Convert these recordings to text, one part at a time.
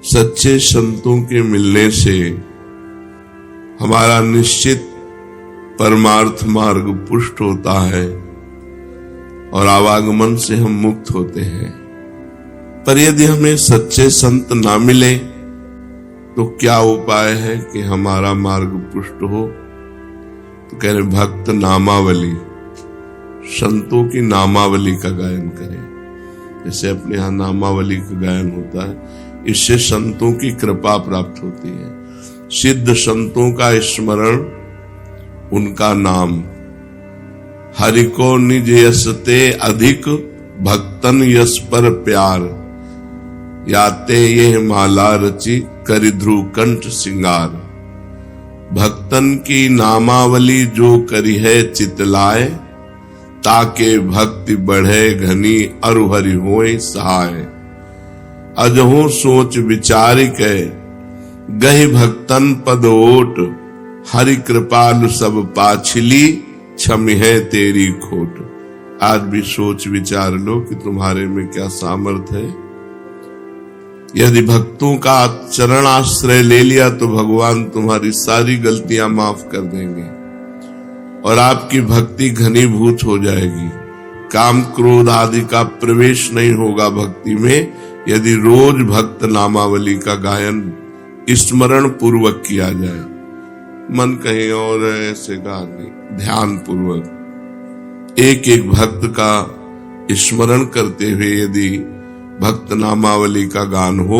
सच्चे संतों के मिलने से हमारा निश्चित परमार्थ मार्ग पुष्ट होता है और आवागमन से हम मुक्त होते हैं। पर यदि हमें सच्चे संत ना मिले तो क्या उपाय है कि हमारा मार्ग पुष्ट हो? तो कह रहे भक्त नामावली, संतों की नामावली का गायन करें। जैसे अपने यहाँ नामावली का गायन होता है, इससे संतों की कृपा प्राप्त होती है। सिद्ध संतों का स्मरण, उनका नाम, हरि को निज यसते अधिक भक्तन यस पर प्यार, याते ये माला रची करि ध्रुव कंठ सिंगार। भक्तन की नामावली जो करी है चितलाए, ताके भक्ति बढ़े घनी अरु हरि होए सहाय। अजहु सोच विचार के गहि भक्तन पद ओट, हरि कृपालु सब पाछिली क्षमि है तेरी खोट। आज भी सोच विचार लो कि तुम्हारे में क्या सामर्थ्य है। यदि भक्तों का चरण आश्रय ले लिया तो भगवान तुम्हारी सारी गलतियां माफ कर देंगे और आपकी भक्ति घनीभूत हो जाएगी। काम क्रोध आदि का प्रवेश नहीं होगा भक्ति में, यदि रोज भक्त नामावली का गायन स्मरण पूर्वक किया जाए। मन कहीं और ऐसे गा नहीं, ध्यान पूर्वक एक एक भक्त का स्मरण करते हुए यदि भक्त नामावली का गान हो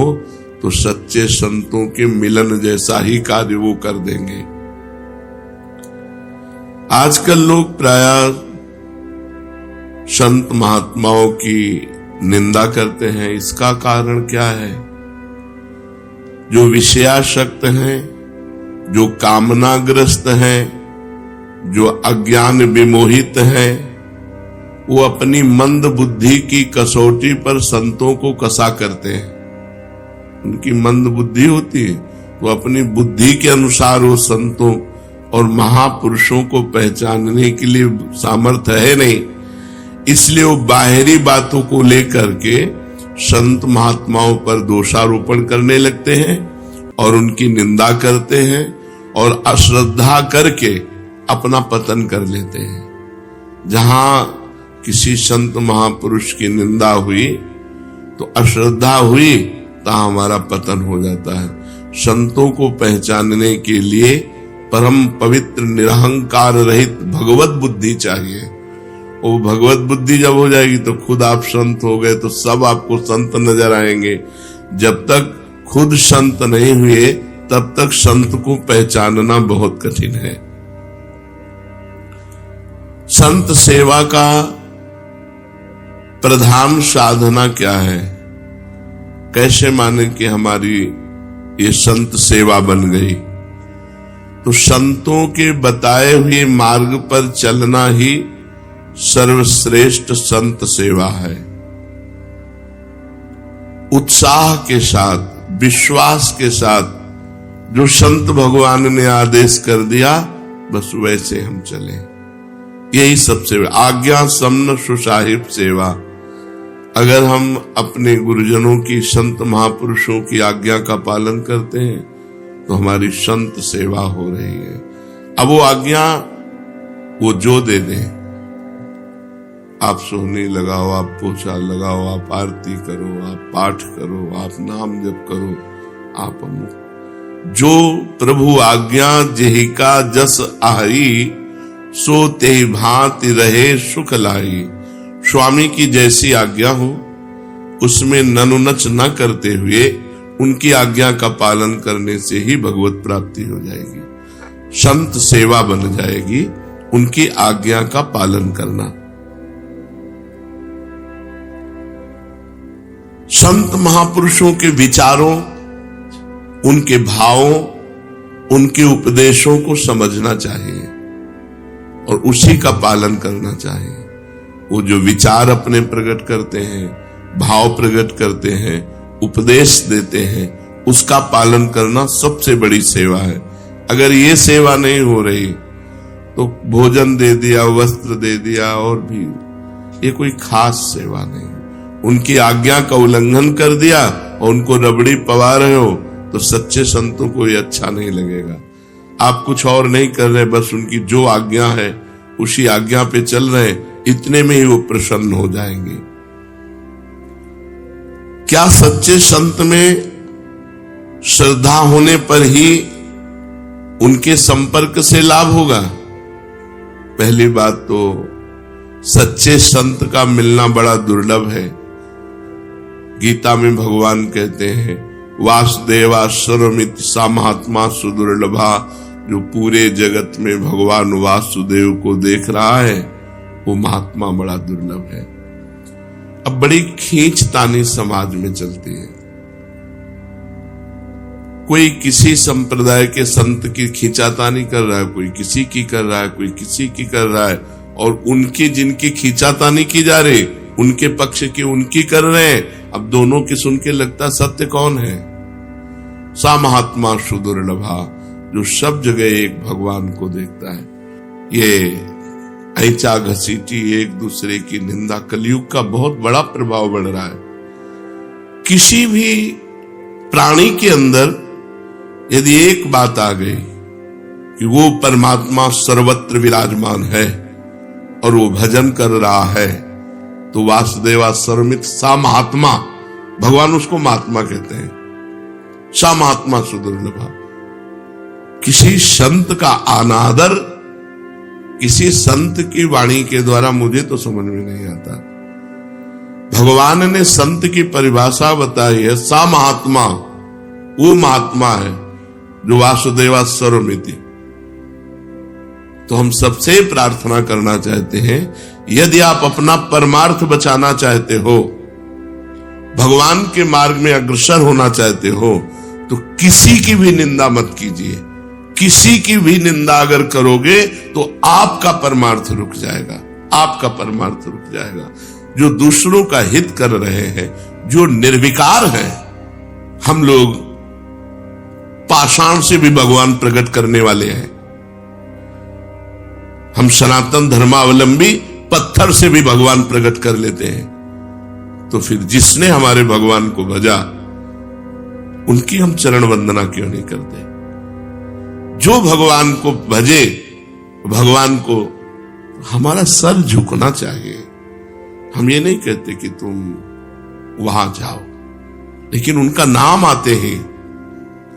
तो सच्चे संतों के मिलन जैसा ही कार्य वो कर देंगे। आजकल लोग प्रायः संत महात्माओं की निंदा करते हैं। इसका कारण क्या है? जो विषयासक्त हैं, जो कामनाग्रस्त हैं, जो अज्ञान विमोहित हैं, वो अपनी मंद बुद्धि की कसौटी पर संतों को कसा करते हैं। उनकी मंद बुद्धि होती है तो अपनी बुद्धि के अनुसार वो संतों और महापुरुषों को पहचानने के लिए सामर्थ्य है नहीं, इसलिए वो बाहरी बातों को लेकर के संत महात्माओं पर दोषारोपण करने लगते हैं और उनकी निंदा करते हैं और अश्रद्धा करके अपना पतन कर लेते हैं। जहां किसी संत महापुरुष की निंदा हुई तो अश्रद्धा हुई, तो हमारा पतन हो जाता है। संतों को पहचानने के लिए परम पवित्र निरहंकार रहित भगवत बुद्धि चाहिए। वो भगवत बुद्धि जब हो जाएगी तो खुद आप संत हो गए, तो सब आपको संत नजर आएंगे। जब तक खुद संत नहीं हुए तब तक संत को पहचानना बहुत कठिन है। संत सेवा का प्रधान साधना क्या है? कैसे माने कि हमारी ये संत सेवा बन गई? तो संतों के बताए हुए मार्ग पर चलना ही सर्वश्रेष्ठ संत सेवा है। उत्साह के साथ, विश्वास के साथ जो संत भगवान ने आदेश कर दिया, बस वैसे हम चले। यही सबसे आज्ञा समन सुसाहिब सेवा। अगर हम अपने गुरुजनों की, संत महापुरुषों की आज्ञा का पालन करते हैं तो हमारी संत सेवा हो रही है। अब वो आज्ञा वो जो दे दें, आप सोहनी लगाओ, आप पोछा लगाओ, आप आरती करो, आप पाठ करो, आप नाम जप करो, आप अमुक, जो प्रभु आज्ञा जेहि का जस आही, सो तेहि भांति रहे सुख लाई। स्वामी की जैसी आज्ञा हो उसमें ननुनच न करते हुए उनकी आज्ञा का पालन करने से ही भगवत प्राप्ति हो जाएगी, संत सेवा बन जाएगी। उनकी आज्ञा का पालन करना। संत महापुरुषों के विचारों, उनके भावों, उनके उपदेशों को समझना चाहिए और उसी का पालन करना चाहिए। वो जो विचार अपने प्रकट करते हैं, भाव प्रकट करते हैं, उपदेश देते हैं, उसका पालन करना सबसे बड़ी सेवा है। अगर ये सेवा नहीं हो रही तो भोजन दे दिया, वस्त्र दे दिया और भी, ये कोई खास सेवा नहीं। उनकी आज्ञा का उल्लंघन कर दिया और उनको रबड़ी पवा रहे हो तो सच्चे संतों को ये अच्छा नहीं लगेगा। आप कुछ और नहीं कर रहे, बस उनकी जो आज्ञा है उसी आज्ञा पे चल रहे हैं, इतने में ही वो प्रसन्न हो जाएंगे। क्या सच्चे संत में श्रद्धा होने पर ही उनके संपर्क से लाभ होगा? पहली बात तो सच्चे संत का मिलना बड़ा दुर्लभ है। गीता में भगवान कहते हैं वासुदेवा सर्वमिति सा महात्मा सुदुर्लभा। जो पूरे जगत में भगवान वासुदेव को देख रहा है वो महात्मा बड़ा दुर्लभ है। अब बड़ी खींचतानी समाज में चलती है। कोई किसी संप्रदाय के संत की खींचातानी कर रहा है, कोई किसी की कर रहा है, कोई किसी की कर रहा है, और उनकी जिनकी खींचातानी की जा रही उनके पक्ष की उनकी कर रहे हैं। अब दोनों की सुन के लगता सत्य कौन है? सा महात्मा सुदुर्लभा, जो सब जगह एक भगवान को देखता है। ये ऐचा घसीटी एक दूसरे की निंदा, कलयुग का बहुत बड़ा प्रभाव बढ़ रहा है। किसी भी प्राणी के अंदर यदि एक बात आ गई कि वो परमात्मा सर्वत्र विराजमान है और वो भजन कर रहा है, तो वासुदेवा सर्वमित सा महात्मा, भगवान उसको महात्मा कहते हैं, सा महात्मा सुदुर्लभा। किसी संत का अनादर किसी संत की वाणी के द्वारा मुझे तो समझ में नहीं आता। भगवान ने संत की परिभाषा बताई है, सा महात्मा, वो महात्मा है जो वासुदेवा सर्वमिति। तो हम सबसे प्रार्थना करना चाहते हैं, यदि आप अपना परमार्थ बचाना चाहते हो, भगवान के मार्ग में अग्रसर होना चाहते हो, तो किसी की भी निंदा मत कीजिए। किसी की भी निंदा अगर करोगे तो आपका परमार्थ रुक जाएगा, आपका परमार्थ रुक जाएगा। जो दूसरों का हित कर रहे हैं, जो निर्विकार हैं, हम लोग पाषाण से भी भगवान प्रकट करने वाले हैं। हम सनातन धर्मावलंबी पत्थर से भी भगवान प्रकट कर लेते हैं। तो फिर जिसने हमारे भगवान को भजा उनकी हम चरण वंदना क्यों नहीं करते? जो भगवान को भजे, भगवान को हमारा सर झुकना चाहिए। हम ये नहीं कहते कि तुम वहां जाओ, लेकिन उनका नाम आते ही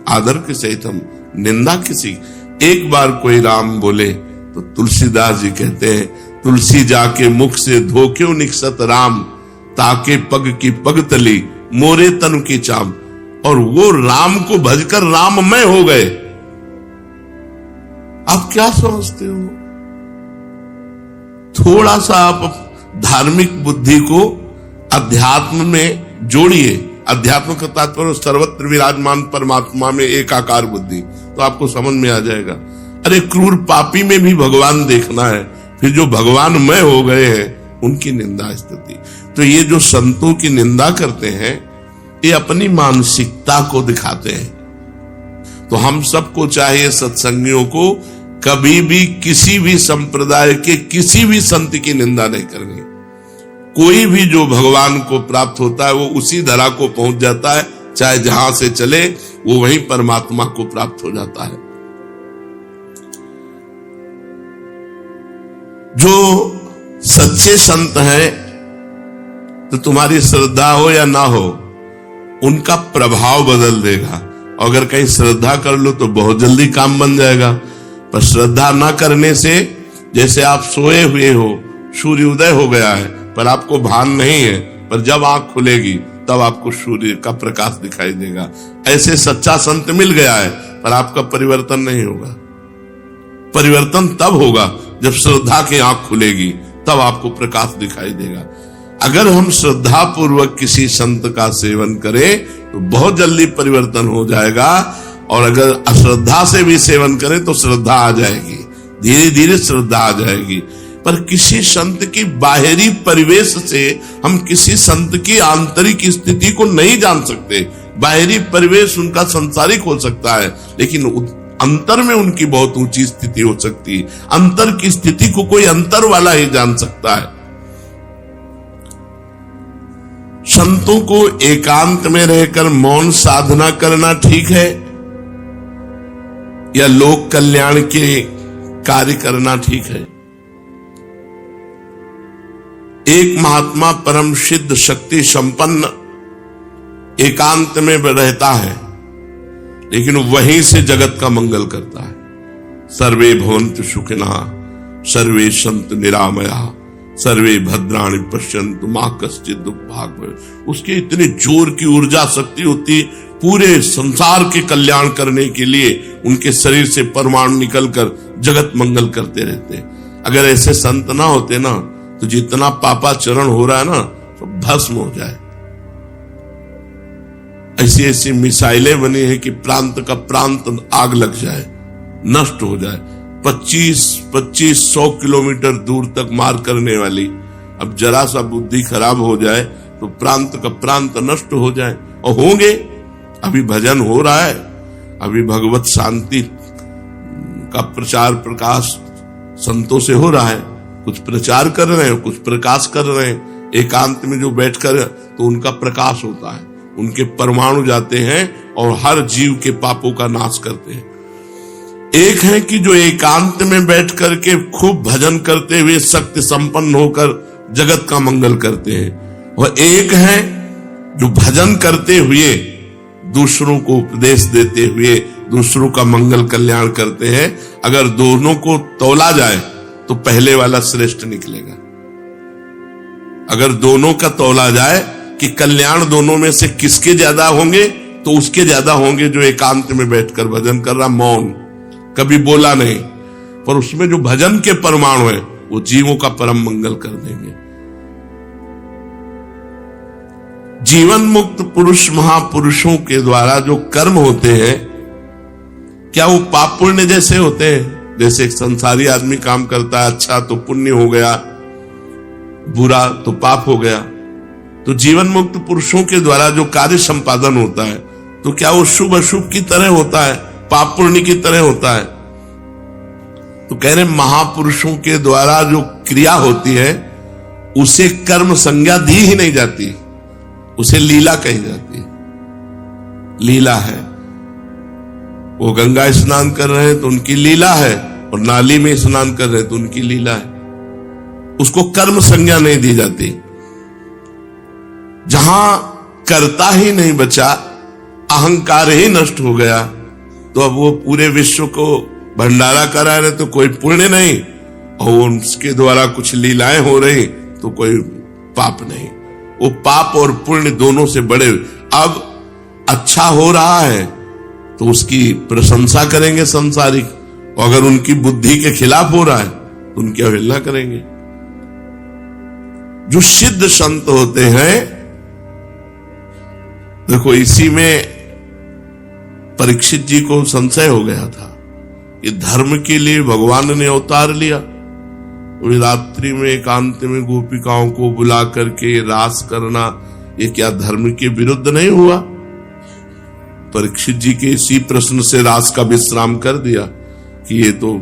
आदर के सहित हम निंदा किसी। एक बार कोई राम बोले तो तुलसीदास जी कहते हैं, तुलसी जाके मुख से धोक्यो निकसत राम, ताके पग की पग तली मोरे तन की चाम। और वो राम को भजकर राममय हो गए। आप क्या समझते हो? थोड़ा सा आप धार्मिक बुद्धि को अध्यात्म में जोड़िए। अध्यात्म का तात्पर्य सर्वत्र विराजमान परमात्मा में एकाकार बुद्धि, तो आपको समझ में आ जाएगा। अरे क्रूर पापी में भी भगवान देखना है, फिर जो भगवानमय हो गए हैं उनकी निंदा स्तुति। तो ये जो संतों की निंदा करते हैं, ये अपनी मानसिकता को दिखाते हैं। तो हम सबको चाहिए, सत्संगियों को, कभी भी किसी भी संप्रदाय के किसी भी संत की निंदा नहीं करनी। कोई भी जो भगवान को प्राप्त होता है वो उसी धरा को पहुंच जाता है, चाहे जहां से चले वो वहीं परमात्मा को प्राप्त हो जाता है। जो सच्चे संत हैं, तो तुम्हारी श्रद्धा हो या ना हो, उनका प्रभाव बदल देगा। अगर कहीं श्रद्धा कर लो तो बहुत जल्दी काम बन जाएगा। पर श्रद्धा ना करने से, जैसे आप सोए हुए हो, सूर्योदय हो गया है पर आपको भान नहीं है, पर जब आंख खुलेगी तब आपको सूर्य का प्रकाश दिखाई देगा। ऐसे सच्चा संत मिल गया है पर आपका परिवर्तन नहीं होगा। परिवर्तन तब होगा जब श्रद्धा की आंख खुलेगी, तब आपको प्रकाश दिखाई देगा। अगर हम श्रद्धा पूर्वक किसी संत का सेवन करें तो बहुत जल्दी परिवर्तन हो जाएगा, और अगर अश्रद्धा से भी सेवन करें तो श्रद्धा आ जाएगी, धीरे धीरे श्रद्धा आ जाएगी। पर किसी संत की बाहरी परिवेश से हम किसी संत की आंतरिक स्थिति को नहीं जान सकते। बाहरी परिवेश उनका संसारिक हो सकता है, लेकिन अंतर में उनकी बहुत ऊंची स्थिति हो सकती है। अंतर की स्थिति को कोई अंतर वाला ही जान सकता है। संतों को एकांत में रहकर मौन साधना करना ठीक है या लोक कल्याण के कार्य करना ठीक है? एक महात्मा परम सिद्ध शक्ति संपन्न एकांत में रहता है, लेकिन वहीं से जगत का मंगल करता है। सर्वे भवन्तु सुखिनः, सर्वे सन्तु निरामया, सर्वे भद्राणि पश्यन्तु मा कश्चित् दुःखभाग् भवेत्। उसकी इतनी जोर की ऊर्जा शक्ति होती, पूरे संसार के कल्याण करने के लिए उनके शरीर से परमाणु निकलकर जगत मंगल करते रहते। अगर ऐसे संत ना होते ना, तो जितना पापाचरण हो रहा है ना, तो भस्म हो जाए। ऐसी ऐसी मिसाइलें बनी है कि प्रांत का प्रांत आग लग जाए, नष्ट हो जाए। 2500 किलोमीटर दूर तक मार करने वाली, अब जरा सा बुद्धि खराब हो जाए तो प्रांत का प्रांत नष्ट हो जाए। और होंगे, अभी भजन हो रहा है, अभी भगवत शांति का प्रचार प्रकाश संतों से हो रहा है। कुछ प्रचार कर रहे हैं, कुछ प्रकाश कर रहे हैं। एकांत में जो बैठकर तो उनका प्रकाश होता है, उनके परमाणु जाते हैं और हर जीव के पापों का नाश करते हैं। एक है कि जो एकांत में बैठ करके खूब भजन करते हुए शक्ति संपन्न होकर जगत का मंगल करते हैं, और एक है जो भजन करते हुए दूसरों को उपदेश देते हुए दूसरों का मंगल कल्याण करते हैं। अगर दोनों को तौला जाए तो पहले वाला श्रेष्ठ निकलेगा। अगर दोनों का तौला जाए कि कल्याण दोनों में से किसके ज्यादा होंगे, तो उसके ज्यादा होंगे जो एकांत में बैठकर भजन कर रहा, मौन, कभी बोला नहीं, पर उसमें जो भजन के परमाणु है वो जीवों का परम मंगल कर देंगे। जीवन मुक्त पुरुष महापुरुषों के द्वारा जो कर्म होते हैं, क्या वो पाप पुण्य जैसे होते हैं? जैसे एक संसारी आदमी काम करता है, अच्छा तो पुण्य हो गया, बुरा तो पाप हो गया। तो जीवन मुक्त पुरुषों के द्वारा जो कार्य संपादन होता है, तो क्या वो शुभ अशुभ की तरह होता है, पाप पुण्य की तरह होता है? तो कह रहे महापुरुषों के द्वारा जो क्रिया होती है उसे कर्म संज्ञा दी ही नहीं जाती, उसे लीला कही जाती है। लीला है, वो गंगा स्नान कर रहे हैं तो उनकी लीला है, और नाली में स्नान कर रहे हैं तो उनकी लीला है। उसको कर्म संज्ञा नहीं दी जाती। जहां कर्ता ही नहीं बचा, अहंकार ही नष्ट हो गया, तो अब वो पूरे विश्व को भंडारा करा रहे तो कोई पुण्य नहीं, और उसके द्वारा कुछ लीलाएं हो रही तो कोई पाप नहीं। वो पाप और पुण्य दोनों से बड़े। अब अच्छा हो रहा है तो उसकी प्रशंसा करेंगे संसारिक, और अगर उनकी बुद्धि के खिलाफ हो रहा है तो उनकी अवहेलना करेंगे। जो सिद्ध संत होते हैं, देखो इसी में परीक्षित जी को संशय हो गया था कि धर्म के लिए भगवान ने अवतार लिया। रात्रि में एकांत में गोपिकाओं को बुला करके रास करना, ये क्या धर्म के विरुद्ध नहीं हुआ? परीक्षित जी के इसी प्रश्न से रास का विश्राम कर दिया कि ये तो,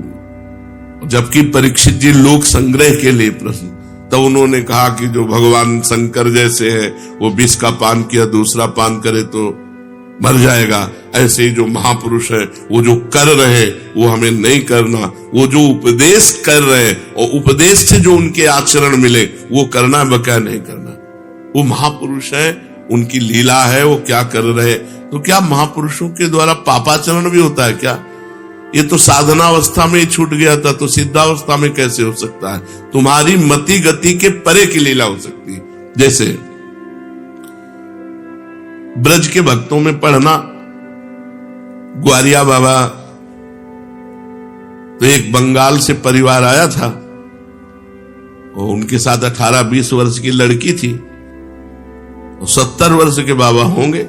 जबकि परीक्षित जी लोक संग्रह के लिए प्रश्न, तब उन्होंने कहा कि जो भगवान शंकर जैसे हैं, वो विष का पान किया, दूसरा पान करे तो मर जाएगा। ऐसे ही जो महापुरुष है, वो जो कर रहे वो हमें नहीं करना, वो जो उपदेश कर रहे और उपदेश से जो उनके आचरण मिले वो करना, बकाया नहीं करना। वो महापुरुष है, उनकी लीला है, वो क्या कर रहे। तो क्या महापुरुषों के द्वारा पापाचरण भी होता है क्या? ये तो साधनावस्था में ही छूट गया था, तो सिद्धावस्था में कैसे हो सकता है? तुम्हारी मति गति के परे की लीला हो सकती है। जैसे ब्रज के भक्तों में पढ़ना, ग्वारिया बाबा, तो एक बंगाल से परिवार आया था और उनके साथ 18-20 वर्ष की लड़की थी, और 70 वर्ष के बाबा होंगे,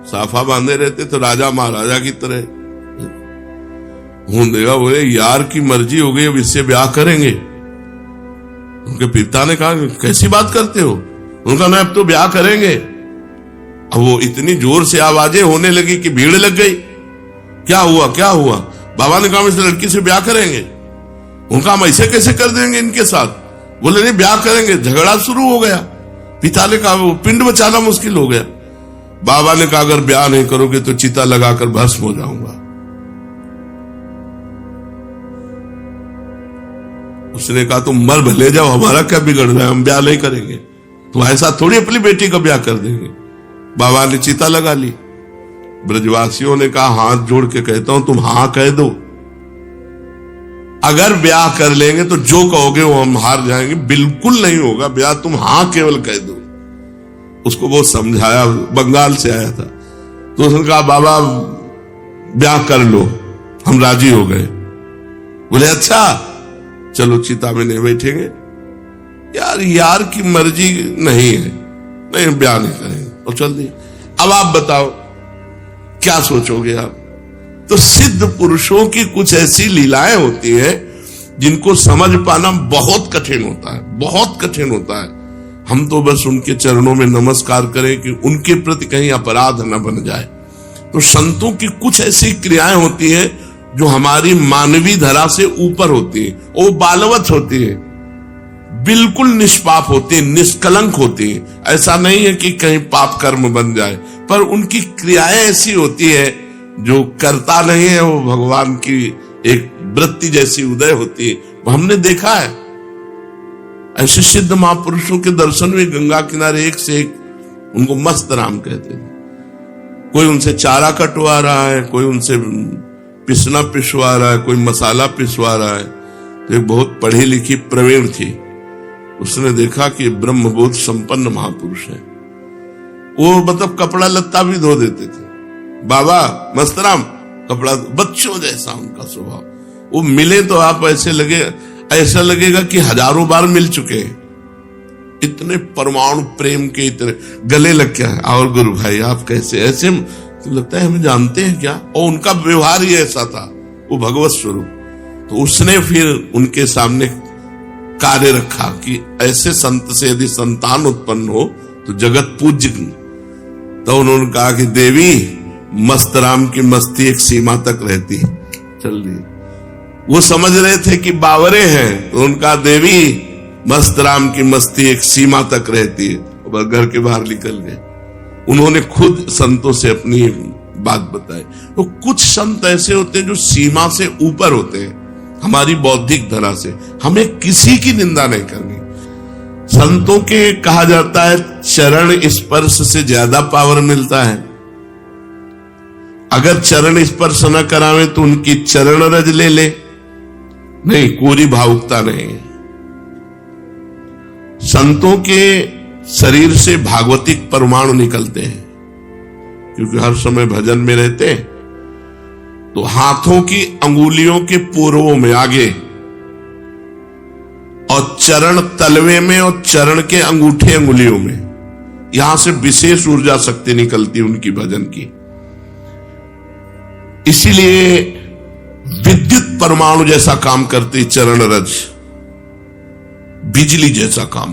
साफा बांधे रहते तो राजा महाराजा की तरह। देगा बोले यार की मर्जी हो गई, अब इससे ब्याह करेंगे। उनके पिता ने कहा कैसी बात करते हो? उनका ना अब तो ब्याह करेंगे। अब वो इतनी जोर से आवाजें होने लगी कि भीड़ लग गई। क्या हुआ क्या हुआ? बाबा ने कहा इस लड़की से ब्याह करेंगे। उनका हम ऐसे कैसे कर देंगे इनके साथ? बोले नहीं ब्याह करेंगे। झगड़ा शुरू हो गया। पिता ने कहा वो पिंड बचाना मुश्किल हो गया। बाबा ने कहा अगर ब्याह नहीं करोगे तो चिता लगाकर भस्म हो जाऊंगा। उसने कहा तुम मर भले जाओ, हमारा क्या बिगड़ रहा है, हम ब्याह नहीं करेंगे, तुम ऐसा थोड़ी अपनी बेटी का ब्याह कर देंगे। बाबा ने चिता लगा ली। ब्रजवासियों ने कहा हाथ जोड़ के कहता हूं तुम हां कह दो, अगर ब्याह कर लेंगे तो जो कहोगे वो हम हार जाएंगे, बिल्कुल नहीं होगा ब्याह, तुम हां केवल कह दो। उसको बहुत समझाया, बंगाल से आया था, तो उसने कहा बाबा ब्याह कर लो, हम राजी हो गए। बोले अच्छा चलो चिता में नहीं बैठेंगे। यार की मर्जी नहीं है, नहीं ब्याह नहीं करेंगे, और चल दिए। अब आप बताओ क्या सोचोगे आप? तो सिद्ध पुरुषों की कुछ ऐसी लीलाएं होती हैं जिनको समझ पाना बहुत कठिन होता है, बहुत कठिन होता है। हम तो बस उनके चरणों में नमस्कार करें कि उनके प्रति कहीं अपराध न बन जाए। तो संतों की कुछ ऐसी क्रियाएं होती हैं जो हमारी मानवीय धरा से ऊपर होती है, वो बालवत होती है, बिल्कुल निष्पाप होती है, निष्कलंक होती है। ऐसा नहीं है कि कहीं पाप कर्म बन जाए, पर उनकी क्रियाएं ऐसी होती है जो करता नहीं है, वो भगवान की एक वृत्ति जैसी उदय होती है। वो हमने देखा है। ऐसे सिद्ध महापुरुषों के दर्शन में गंगा किनारे एक से एक, उनको मस्त राम कहते थे। कोई उनसे चारा कटवा रहा है, कोई उनसे पिसना पिसवा रहा है, कोई मसाला पिसवा रहा है। तो एक बहुत पढ़ी लिखी प्रवीण थी, उसने देखा कि ब्रह्मबोध संपन्न महापुरुष है। वो मतलब कपड़ा लत्ता भी धो देते थे। बाबा मस्तराम कपड़ा, बच्चों जैसा उनका स्वभाव। वो मिले तो आप ऐसा लगेगा कि हजारों बार मिल चुके हैं। इतने परमाणु प्रेम के, इतने गले लग क्या है, और गुरु भाई आप कैसे, ऐसे तो लगता है हमें जानते हैं क्या। और उनका व्यवहार ही ऐसा था, वो भगवत स्वरूप। तो उसने फिर उनके सामने कार्य रखा कि ऐसे संत से यदि संतान उत्पन्न हो तो जगत पूज्य। तो उन्होंने कहा कि देवी मस्त राम की मस्ती एक सीमा तक रहती है, चल रही। वो समझ रहे थे कि बावरे हैं, तो उनका देवी मस्त राम की मस्ती एक सीमा तक रहती है, और घर के बाहर निकल गए। उन्होंने खुद संतों से अपनी बात बताई। तो कुछ संत ऐसे होते हैं जो सीमा से ऊपर होते हैं, हमारी बौद्धिक धरा से। हमें किसी की निंदा नहीं करनी। संतों के कहा जाता है चरण स्पर्श से ज्यादा पावर मिलता है। अगर चरण स्पर्श न करावे तो उनकी चरण रज ले ले, नहीं कोरी भावुकता नहीं। संतों के शरीर से भागवतिक परमाणु निकलते हैं, क्योंकि हर समय भजन में रहते हैं। तो हाथों की अंगुलियों के पूर्वों में आगे, और चरण तलवे में, और चरण के अंगूठे अंगुलियों में, यहां से विशेष ऊर्जा शक्ति निकलती है उनकी भजन की। इसीलिए विद्युत परमाणु जैसा काम करती चरण रज, बिजली जैसा काम,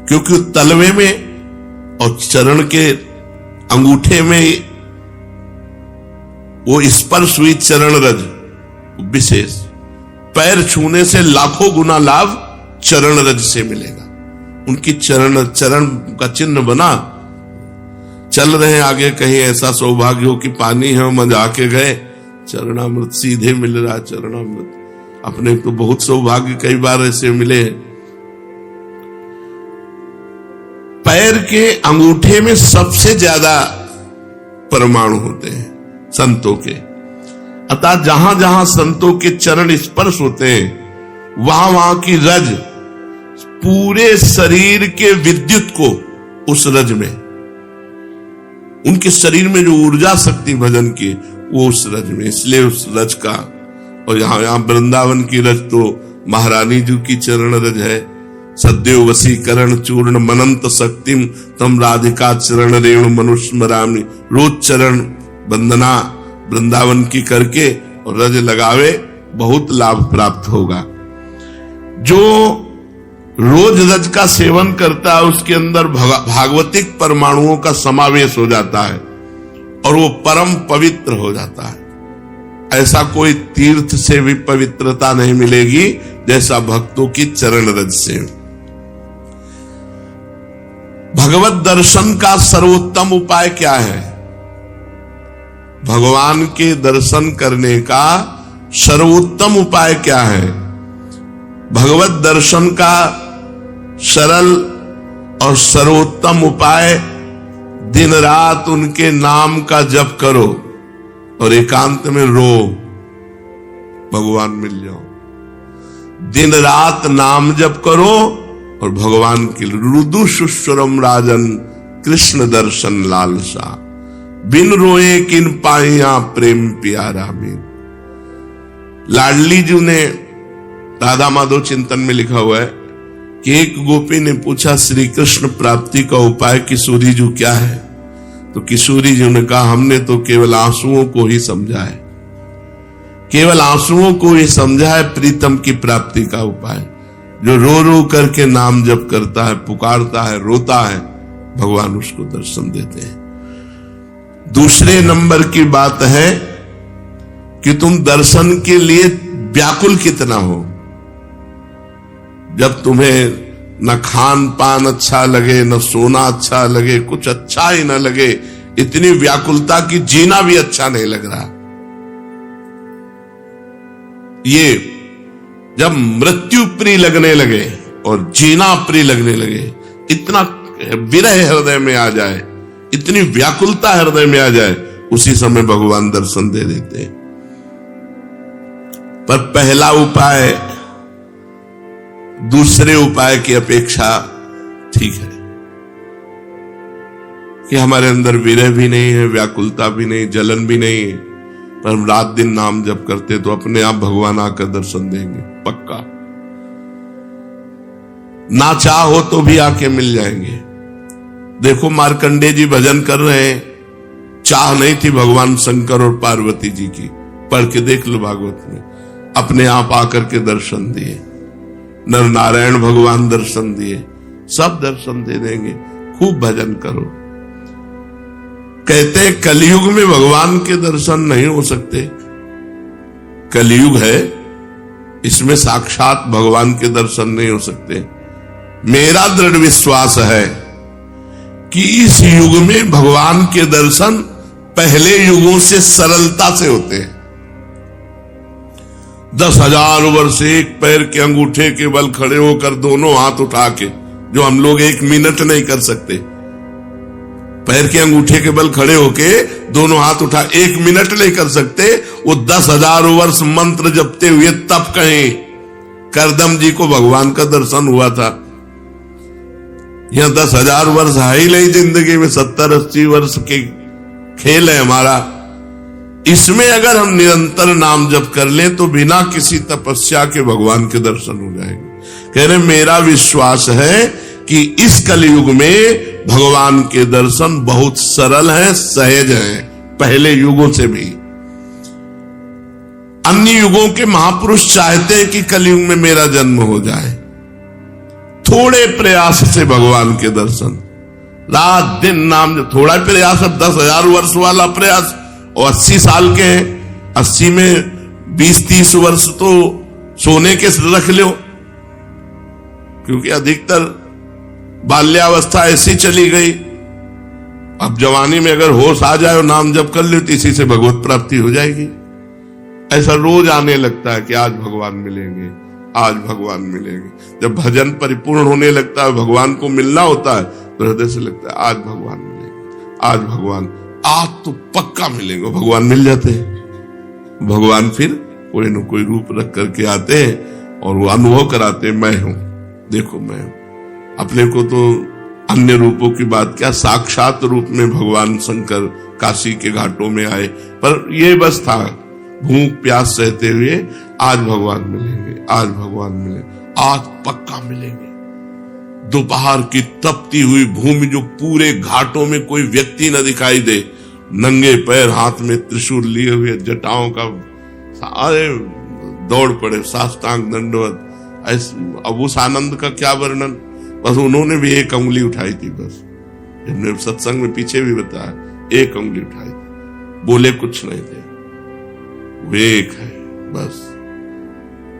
क्योंकि तलवे में और चरण के अंगूठे में वो स्पर्श हुई चरण रज विशेष। पैर छूने से लाखों गुना लाभ चरण रज से मिलेगा। उनकी चरण का चिन्ह बना। चल रहे हैं आगे, कहीं ऐसा सौभाग्य हो कि पानी है, मजा के गए, चरणामृत सीधे मिल रहा है। चरणामृत अपने तो बहुत सौभाग्य कई बार ऐसे मिले हैं। पैर के अंगूठे में सबसे ज्यादा परमाणु होते हैं संतों के। अतः जहां जहां संतों के चरण स्पर्श होते हैं, वहां वहां की रज पूरे शरीर के विद्युत को उस रज में, उनके शरीर में जो ऊर्जा शक्ति भजन की, वो उस रज में। इसलिए उस रज का, और यहां वृंदावन की रज तो महारानी जी की चरण रज है। सद्यो वसीकरण चूर्ण मनंत शक्तिम तम राधिका चरण रेणु मनुस्मरामि। रोज चरण वंदना वृंदावन की करके और रज लगावे, बहुत लाभ प्राप्त होगा। जो रोज रज का सेवन करता है उसके अंदर भागवतिक परमाणुओं का समावेश हो जाता है और वो परम पवित्र हो जाता है। ऐसा कोई तीर्थ से भी पवित्रता नहीं मिलेगी जैसा भक्तों की चरण रज से। भगवत दर्शन का सर्वोत्तम उपाय क्या है? भगवान के दर्शन करने का सर्वोत्तम उपाय क्या है? भगवत दर्शन का सरल और सर्वोत्तम उपाय दिन रात उनके नाम का जप करो और एकांत में रो, भगवान मिल जाओ। दिन रात नाम जप करो और भगवान के रुदु सुश्वरम राजन कृष्ण दर्शन लालसा, बिन रोए किन पाइया प्रेम प्यारा बिन। लाडली जी ने राधा माधव चिंतन में लिखा हुआ है कि एक गोपी ने पूछा श्री कृष्ण प्राप्ति का उपाय किशोरी जी क्या है? तो किशोरी जी ने कहा हमने तो केवल आंसुओं को ही समझा है, केवल आंसुओं को ही समझा है प्रीतम की प्राप्ति का उपाय। जो रो रो करके नाम जप करता है, पुकारता है, रोता है, भगवान उसको दर्शन देते हैं। दूसरे नंबर की बात है कि तुम दर्शन के लिए व्याकुल कितना हो। जब तुम्हें न खान पान अच्छा लगे, न सोना अच्छा लगे, कुछ अच्छा ही न लगे, इतनी व्याकुलता की जीना भी अच्छा नहीं लग रहा। ये जब मृत्यु प्रिय लगने लगे और जीना प्रिय लगने लगे, इतना विरह हृदय में आ जाए, इतनी व्याकुलता हृदय में आ जाए, उसी समय भगवान दर्शन दे देते हैं। पर पहला उपाय दूसरे उपाय की अपेक्षा ठीक है कि हमारे अंदर विरह भी नहीं है, व्याकुलता भी नहीं, जलन भी नहीं है, पर हम रात दिन नाम जप करते तो अपने आप भगवान आकर दर्शन देंगे, पक्का। ना चाहो तो भी आके मिल जाएंगे। देखो मार्कंडेय जी भजन कर रहे हैं, चाह नहीं थी भगवान शंकर और पार्वती जी की, पढ़ के देख लो भागवत में, अपने आप आकर के दर्शन दिए। नर नारायण भगवान दर्शन दिए, सब दर्शन दे देंगे, खूब भजन करो। कहते हैं कलयुग में भगवान के दर्शन नहीं हो सकते, कलयुग है, इसमें साक्षात भगवान के दर्शन नहीं हो सकते। मेरा दृढ़ विश्वास है कि इस युग में भगवान के दर्शन पहले युगों से सरलता से होते हैं। 10,000 वर्ष एक पैर के अंगूठे के बल खड़े होकर दोनों हाथ उठा के, जो हम लोग 1 मिनट नहीं कर सकते, पैर के अंगूठे के बल खड़े होके दोनों हाथ उठा 1 मिनट नहीं कर सकते, वो 10,000 वर्ष मंत्र जपते हुए तब कहीं करदम जी को भगवान का दर्शन हुआ था। यहां 10,000 वर्ष है ही नहीं जिंदगी में, 70-80 वर्ष के खेल है हमारा। इसमें अगर हम निरंतर नाम जप कर लें तो बिना किसी तपस्या के भगवान के दर्शन हो जाएंगे। कह रहे मेरा विश्वास है कि इस कलयुग में भगवान के दर्शन बहुत सरल हैं, सहज हैं, पहले युगों से भी। अन्य युगों के महापुरुष चाहते हैं कि कलयुग में मेरा जन्म हो जाए, थोड़े प्रयास से भगवान के दर्शन, रात दिन नाम, थोड़ा प्रयास, अब 10,000 वर्ष वाला प्रयास, और 80 साल के हैं, 80 में 20-30 वर्ष तो सोने के रख लो, क्योंकि अधिकतर बाल्यावस्था ऐसी चली गई। अब जवानी में अगर होश आ जाए और नाम जप कर ले तो इसी से भगवत प्राप्ति हो जाएगी। ऐसा रोज आने लगता है कि आज भगवान मिलेंगे, आज भगवान मिलेंगे। जब भजन परिपूर्ण होने लगता है, भगवान को मिलना होता है, तो हृदय से लगता है आज भगवान मिलेंगे, आज भगवान, आज तो पक्का मिलेंगे। भगवान मिल जाते हैं, भगवान फिर कोई न कोई रूप रख करके आते हैं और वो अनुभव कराते हैं, मैं हूं, देखो मैं हूं। अपने को तो अन्य रूपों की बात क्या, साक्षात रूप में भगवान शंकर काशी के घाटों में आए, पर ये बस था भूख प्यास सहते हुए, आज भगवान मिलेंगे, आज भगवान मिलेंगे, आज पक्का मिलेंगे। दोपहर की तपती हुई भूमि, जो पूरे घाटों में कोई व्यक्ति न दिखाई दे, नंगे पैर हाथ में त्रिशूल लिए हुए, जटाओं का सारे दौड़ पड़े, साष्टांग दंडवत। अब उस आनंद का क्या वर्णन, बस उन्होंने भी 1 उंगली उठाई थी, बस हमने सत्संग में पीछे भी बताया, 1 उंगली उठाई थी, बोले कुछ नहीं थे। वो एक है, बस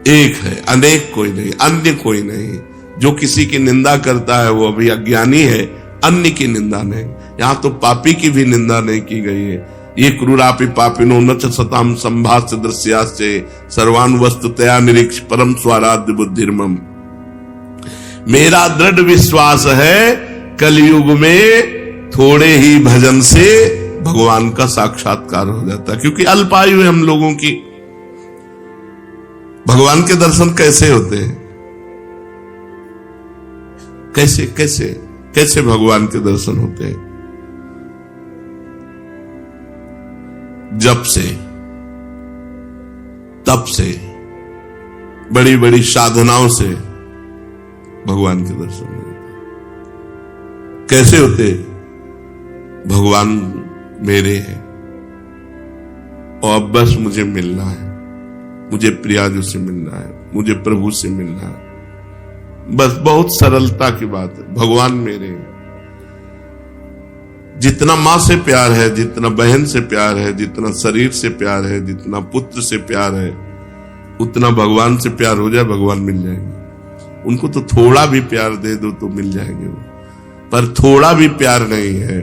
एक है, अनेक कोई नहीं, अन्य कोई नहीं। जो किसी की निंदा करता है वो अभी अज्ञानी है, अन्य की निंदा नहीं। यहां तो पापी की भी निंदा नहीं की गई है। ये क्रूरापि पापिनो न च सताम संभाष्य दृश्यास्य सर्वान वस्तुतया निरीक्ष परम स्वाराध्य बुद्धिर्मम। मेरा दृढ़ विश्वास है कलयुग में थोड़े ही भजन से भगवान का साक्षात्कार हो जाता है, क्योंकि अल्पायु है हम लोगों की। भगवान के दर्शन कैसे होते हैं? कैसे कैसे कैसे भगवान के दर्शन होते हैं? जप से, तप से, बड़ी बड़ी साधनाओं से भगवान के दर्शन होते। कैसे होते? भगवान मेरे हैं और अब बस मुझे मिलना है, मुझे प्रियाजू से मिलना है, मुझे प्रभु से मिलना है। बस बहुत सरलता की बात है। भगवान मेरे हैं। जितना मां से प्यार है, जितना बहन से प्यार है, जितना शरीर से प्यार है, जितना पुत्र से प्यार है, उतना भगवान से प्यार हो जाए, भगवान मिल जाएंगे। उनको तो थोड़ा भी प्यार दे दो तो मिल जाएंगे वो, पर थोड़ा भी प्यार नहीं है,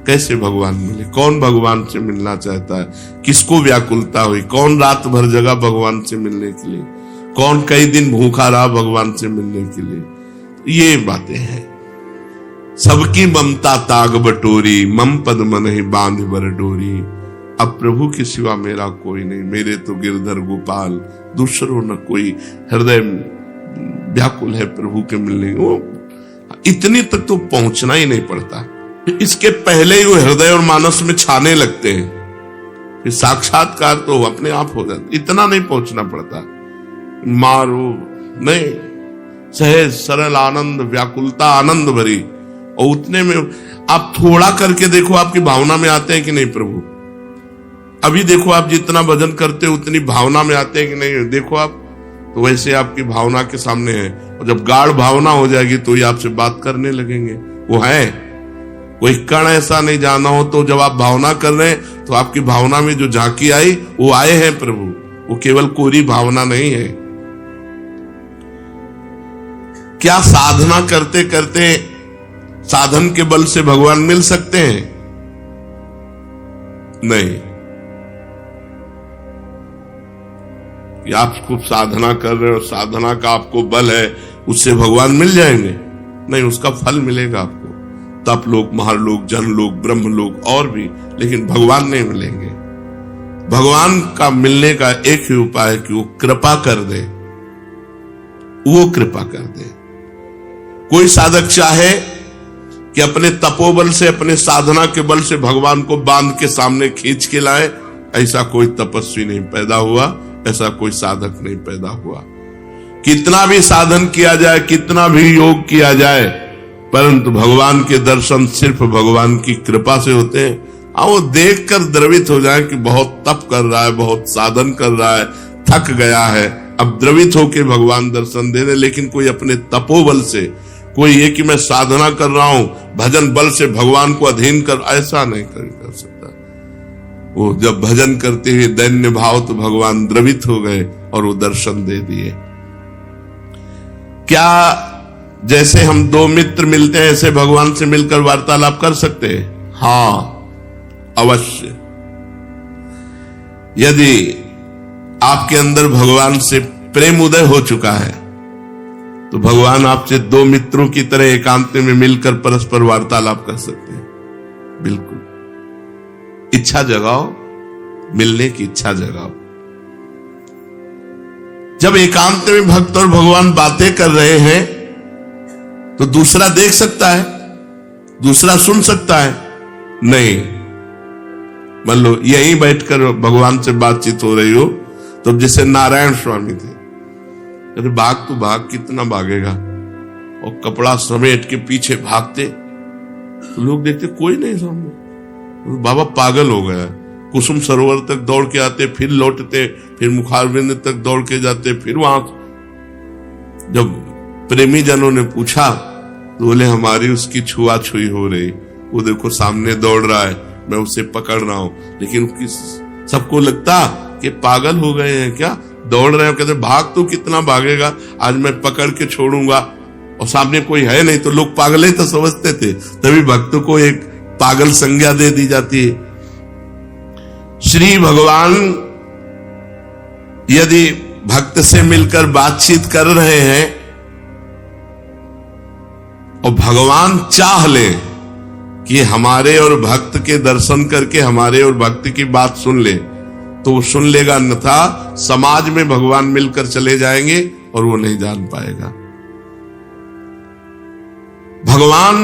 कैसे भगवान मिले? कौन भगवान से मिलना चाहता है? किसको व्याकुलता हुई? कौन रात भर जगा भगवान से मिलने के लिए? कौन कई दिन भूखा रहा भगवान से मिलने के लिए? ये बातें हैं। सबकी ममता ताग बटोरी, मम पद मन ही बांध बर डोरी। अब प्रभु के सिवा मेरा कोई नहीं, मेरे तो गिरधर गोपाल, दूसरों न कोई। हृदय व्याकुल है प्रभु के मिलने। वो इतनी तक तो पहुंचना ही नहीं पड़ता, इसके पहले ही वो हृदय और मानस में छाने लगते हैं, फिर साक्षात्कार तो अपने आप हो जाता। इतना नहीं पहुंचना पड़ता, मारो नहीं, सहज सरल आनंद, व्याकुलता आनंद भरी। और उतने में आप थोड़ा करके देखो, आपकी भावना में आते हैं कि नहीं प्रभु? अभी देखो आप जितना भजन करते हो उतनी भावना में आते हैं कि नहीं? देखो आप तो वैसे आपकी भावना के सामने है, और जब गाढ़ भावना हो जाएगी तो ये आपसे बात करने लगेंगे। वो है, कोई कण ऐसा नहीं जाना हो। तो जब आप भावना कर रहे हैं तो आपकी भावना में जो झांकी आई वो आए हैं प्रभु, वो केवल कोरी भावना नहीं है। क्या साधना करते करते साधन के बल से भगवान मिल सकते हैं? नहीं। कि आप खूब साधना कर रहे हो, साधना का आपको बल है, उससे भगवान मिल जाएंगे? नहीं, उसका फल मिलेगा आपको, तप लोक, महालोक, जनलोक, ब्रह्मलोक और भी, लेकिन भगवान नहीं मिलेंगे। भगवान का मिलने का एक ही उपाय है कि वो कृपा कर दे, वो कृपा कर दे। कोई साधक चाहे कि अपने तपोबल से, अपने साधना के बल से भगवान को बांध के सामने खींच के लाए, ऐसा कोई तपस्वी नहीं पैदा हुआ, ऐसा कोई साधक नहीं पैदा हुआ। कितना भी साधन किया जाए, कितना भी योग किया जाए, परंतु भगवान के दर्शन सिर्फ भगवान की कृपा से होते हैं। वो देखकर द्रवित हो जाए कि बहुत तप कर रहा है, बहुत साधन कर रहा है, थक गया है, अब द्रवित होके भगवान दर्शन दे दे। लेकिन कोई अपने तपोबल से, कोई ये कि मैं साधना कर रहा हूं, भजन बल से भगवान को अधीन कर, ऐसा नहीं कर सकता। वो जब भजन करते हुए दैन्य भाव, तो भगवान द्रवित हो गए और वो दर्शन दे दिए। क्या जैसे हम दो मित्र मिलते हैं ऐसे भगवान से मिलकर वार्तालाप कर सकते हैं? हाँ, अवश्य। यदि आपके अंदर भगवान से प्रेम उदय हो चुका है तो भगवान आपसे दो मित्रों की तरह एकांत में मिलकर परस्पर वार्तालाप कर सकते हैं। बिल्कुल, इच्छा जगाओ, मिलने की इच्छा जगाओ। जब एकांत में भक्त और भगवान बातें कर रहे हैं तो दूसरा देख सकता है, दूसरा सुन सकता है? नहीं। मान लो यहीं बैठकर भगवान से बातचीत हो रही हो, तो जैसे नारायण स्वामी थे, अरे भाग तो भाग, कितना भागेगा, और कपड़ा समेट के पीछे भागते तो लोग देखते कोई नहीं सामने, बाबा पागल हो गया। कुसुम सरोवर तक दौड़ के आते, फिर लौटते, फिर मुखारविंद तक दौड़ के जाते, फिर वहां। जब प्रेमी जनों ने पूछा तो बोले हमारी उसकी छुआछुई हो रही, वो देखो सामने दौड़ रहा है, मैं उसे पकड़ रहा हूं। लेकिन सबको लगता कि पागल हो गए हैं क्या, दौड़ रहे हैं। कहते भाग तो कितना भागेगा, आज मैं पकड़ के छोड़ूंगा और सामने कोई है नहीं तो लोग पागल ही तो समझते थे, तभी भक्त को एक पागल संज्ञा दे दी जाती है। श्री भगवान यदि भक्त से मिलकर बातचीत कर रहे हैं और भगवान चाह ले कि हमारे और भक्त के दर्शन करके हमारे और भक्त की बात सुन ले, तो वो सुन लेगा, अन्यथा समाज में भगवान मिलकर चले जाएंगे और वो नहीं जान पाएगा। भगवान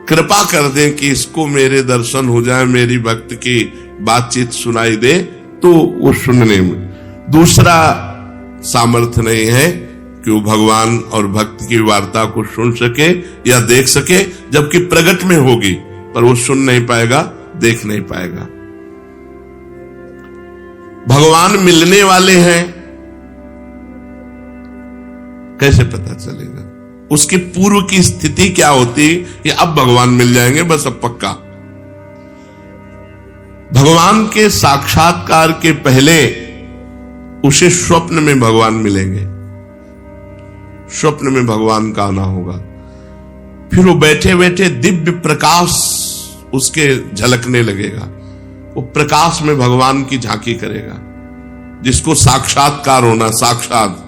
कृपा कर दे कि इसको मेरे दर्शन हो जाए, मेरी भक्त की बातचीत सुनाई दे, तो वो सुनने में दूसरा सामर्थ्य नहीं है कि वो भगवान और भक्त की वार्ता को सुन सके या देख सके, जबकि प्रकट में होगी, पर वो सुन नहीं पाएगा, देख नहीं पाएगा। भगवान मिलने वाले हैं, कैसे पता चलेगा? उसकी पूर्व की स्थिति क्या होती कि अब भगवान मिल जाएंगे, बस अब पक्का। भगवान के साक्षात्कार के पहले उसे स्वप्न में भगवान मिलेंगे, स्वप्न में भगवान का आना होगा। फिर वो बैठे बैठे दिव्य प्रकाश उसके झलकने लगेगा, वो प्रकाश में भगवान की झांकी करेगा, जिसको साक्षात्कार होना, साक्षात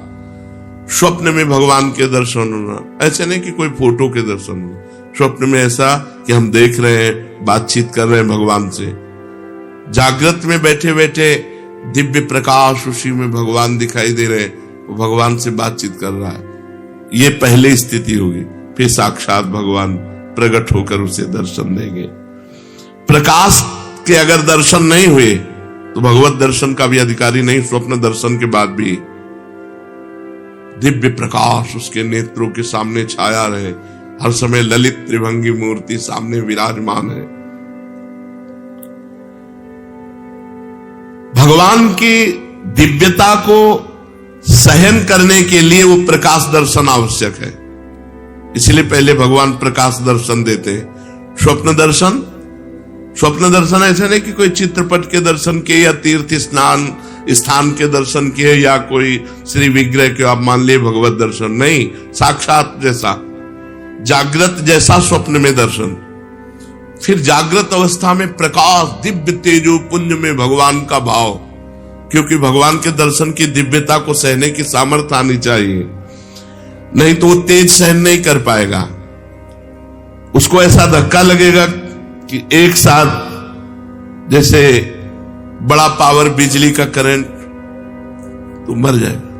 स्वप्न में भगवान के दर्शन होना। ऐसे नहीं कि कोई फोटो के दर्शन हो, स्वप्न में ऐसा कि हम देख रहे हैं, बातचीत कर रहे हैं भगवान से। जागृत में बैठे बैठे दिव्य प्रकाश, उसी में भगवान दिखाई दे रहे हैं, वो भगवान से बातचीत कर रहा है। ये पहले स्थिति होगी, फिर साक्षात भगवान प्रकट होकर उसे दर्शन देंगे। प्रकाश के अगर दर्शन नहीं हुए तो भगवत दर्शन का भी अधिकारी नहीं। स्वप्न दर्शन के बाद भी दिव्य प्रकाश उसके नेत्रों के सामने छाया रहे, हर समय ललित त्रिभंगी मूर्ति सामने विराजमान है। भगवान की दिव्यता को सहन करने के लिए वो प्रकाश दर्शन आवश्यक है, इसलिए पहले भगवान प्रकाश दर्शन देते हैं। स्वप्न दर्शन, स्वप्न दर्शन ऐसे नहीं कि कोई चित्रपट के दर्शन किए या तीर्थ स्थान के दर्शन किए या कोई श्री विग्रह के आप मान लिए भगवत दर्शन, नहीं, साक्षात जैसा, जागृत जैसा स्वप्न में दर्शन। फिर जागृत अवस्था में प्रकाश, दिव्य तेजो पुंज में भगवान का भाव, क्योंकि भगवान के दर्शन की दिव्यता को सहने की सामर्थ्य आनी चाहिए, नहीं तो वो तेज सहन नहीं कर पाएगा। उसको ऐसा धक्का लगेगा कि एक साथ जैसे बड़ा पावर बिजली का करंट, तो मर जाएगा।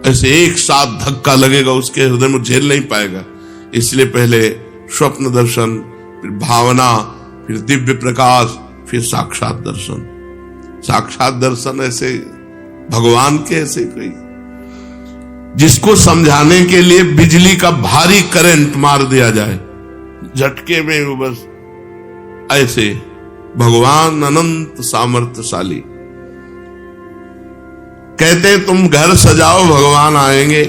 ऐसे एक साथ धक्का लगेगा उसके हृदय में, झेल नहीं पाएगा। इसलिए पहले स्वप्न दर्शन, फिर भावना, फिर दिव्य प्रकाश, फिर साक्षात दर्शन। साक्षात दर्शन ऐसे भगवान के ऐसे कोई जिसको समझाने के लिए बिजली का भारी करंट मार दिया जाए, झटके में वो बस ऐसे। भगवान अनंत सामर्थ्यशाली। कहते हैं तुम घर सजाओ भगवान आएंगे।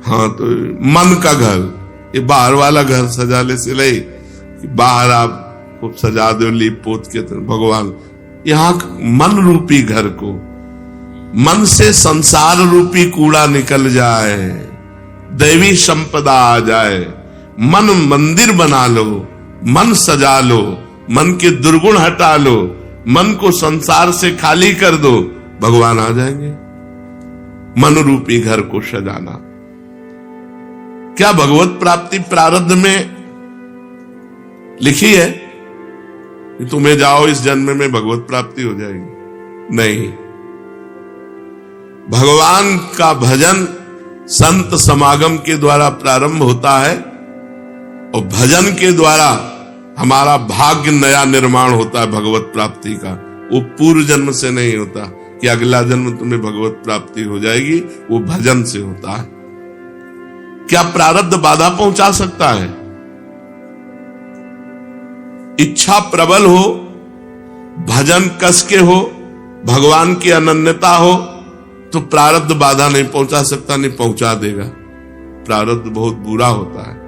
हाँ, तो मन का घर, ये बाहर वाला घर सजाने से नहीं कि बाहर आप खूब सजा दो लीप पोत के, तो भगवान यहां मन रूपी घर को, मन से संसार रूपी कूड़ा निकल जाए, दैवी संपदा आ जाए, मन मंदिर बना लो, मन सजा लो, मन के दुर्गुण हटा लो, मन को संसार से खाली कर दो, भगवान आ जाएंगे। मन रूपी घर को सजाना। क्या भगवत प्राप्ति प्रारब्ध में लिखी है कि तुम्हें जाओ इस जन्म में भगवत प्राप्ति हो जाएगी? नहीं। भगवान का भजन संत समागम के द्वारा प्रारंभ होता है और भजन के द्वारा हमारा भाग्य नया निर्माण होता है भगवत प्राप्ति का। वो पूर्व जन्म से नहीं होता कि अगला जन्म तुम्हें भगवत प्राप्ति हो जाएगी, वो भजन से होता है। क्या प्रारब्ध बाधा पहुंचा सकता है? इच्छा प्रबल हो, भजन कस के हो, भगवान की अनन्यता हो, तो प्रारब्ध बाधा नहीं पहुंचा सकता, नहीं पहुंचा देगा। प्रारब्ध बहुत बुरा होता है।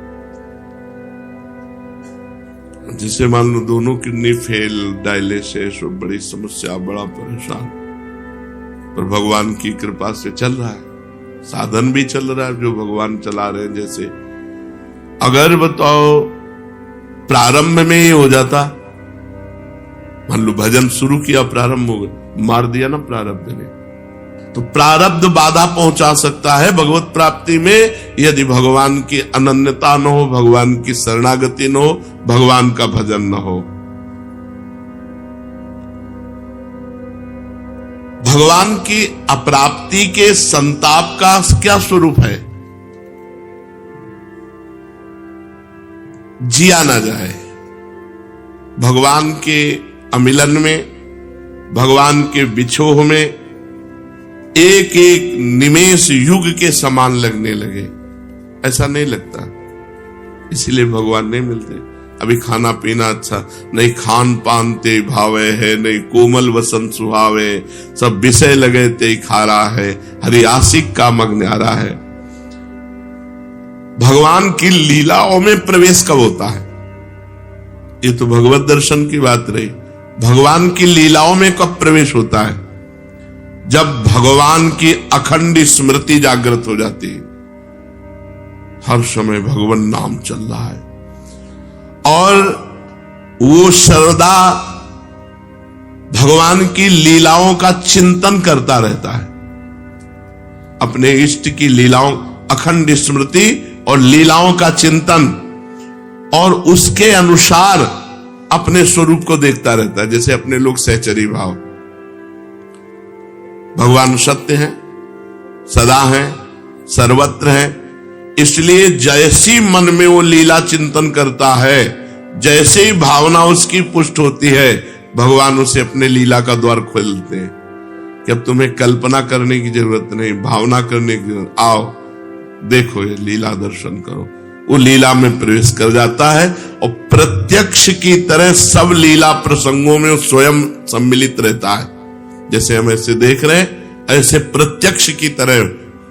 जिसे मान लो दोनों किडनी फेल, डायलिसिस, बड़ी समस्या, बड़ा परेशान, पर भगवान की कृपा से चल रहा है, साधन भी चल रहा है जो भगवान चला रहे हैं। जैसे अगर बताओ प्रारंभ में ही हो जाता, मान लो भजन शुरू किया, प्रारंभ हो गया, मार दिया ना प्रारब्ध ने, तो प्रारब्ध बाधा पहुंचा सकता है भगवत प्राप्ति में, यदि भगवान की अनन्यता न हो, भगवान की शरणागति न हो, भगवान का भजन न हो। भगवान की अप्राप्ति के संताप का क्या स्वरूप है? जिया ना जाए। भगवान के अमिलन में, भगवान के विछोह में एक एक निमेष युग के समान लगने लगे, ऐसा नहीं लगता। इसीलिए भगवान नहीं मिलते। अभी खाना पीना अच्छा नहीं, खान पान ते भावे है, नहीं कोमल वसन सुहावे, सब विषय लगे ते खा रहा है, हरि आशिक का मग न्यारा है। भगवान की लीलाओं में प्रवेश कब होता है? ये तो भगवत दर्शन की बात रही। भगवान की लीलाओं में कब प्रवेश होता है? जब भगवान की अखंड स्मृति जागृत हो जाती है, हर समय भगवान नाम चल रहा है और वो सर्वदा भगवान की लीलाओं का चिंतन करता रहता है। अपने इष्ट की लीलाओं, अखंड स्मृति और लीलाओं का चिंतन, और उसके अनुसार अपने स्वरूप को देखता रहता है। जैसे अपने लोग सहचरी भाव, भगवान सत्य हैं, सदा हैं, सर्वत्र हैं, इसलिए जैसी मन में वो लीला चिंतन करता है, जैसे ही भावना उसकी पुष्ट होती है, भगवान उसे अपने लीला का द्वार खोलते हैं कि अब तुम्हें कल्पना करने की जरूरत नहीं, भावना करने की जरूरत, आओ देखो ये लीला दर्शन करो। वो लीला में प्रवेश कर जाता है और प्रत्यक्ष की तरह सब लीला प्रसंगों में स्वयं सम्मिलित रहता है। जैसे हम ऐसे देख रहे हैं, ऐसे प्रत्यक्ष की तरह,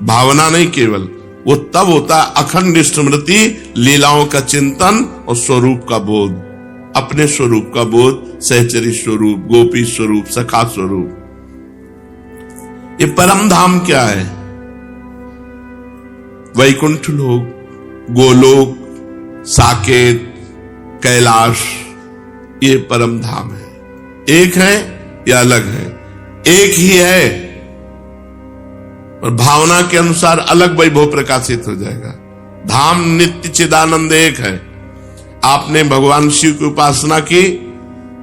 भावना नहीं केवल, वो तब होता है अखंड स्मृति, लीलाओं का चिंतन और स्वरूप का बोध, अपने स्वरूप का बोध, सहचरी स्वरूप, गोपी स्वरूप, सखा स्वरूप। ये परम धाम क्या है? वैकुंठ लोक, गोलोक, साकेत, कैलाश, ये परम धाम है। एक है या अलग है? एक ही है और भावना के अनुसार अलग वैभव प्रकाशित हो जाएगा। धाम नित्य चिदानंद एक है। आपने भगवान शिव की उपासना की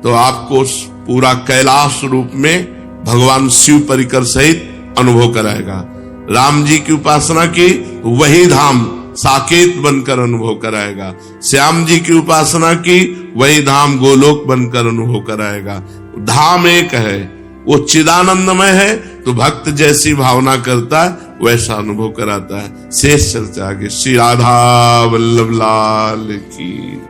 तो आपको पूरा कैलाश रूप में भगवान शिव परिकर सहित अनुभव कराएगा। राम जी की उपासना की तो वही धाम साकेत बनकर अनुभव कराएगा। श्याम जी की उपासना की वही धाम गोलोक बनकर अनुभव कराएगा। धाम एक है, वो चिदानंदमय है, तो भक्त जैसी भावना करता है वैसा अनुभव कराता है। शेष चर्चा आगे। श्री राधा वल्लभ लाल की।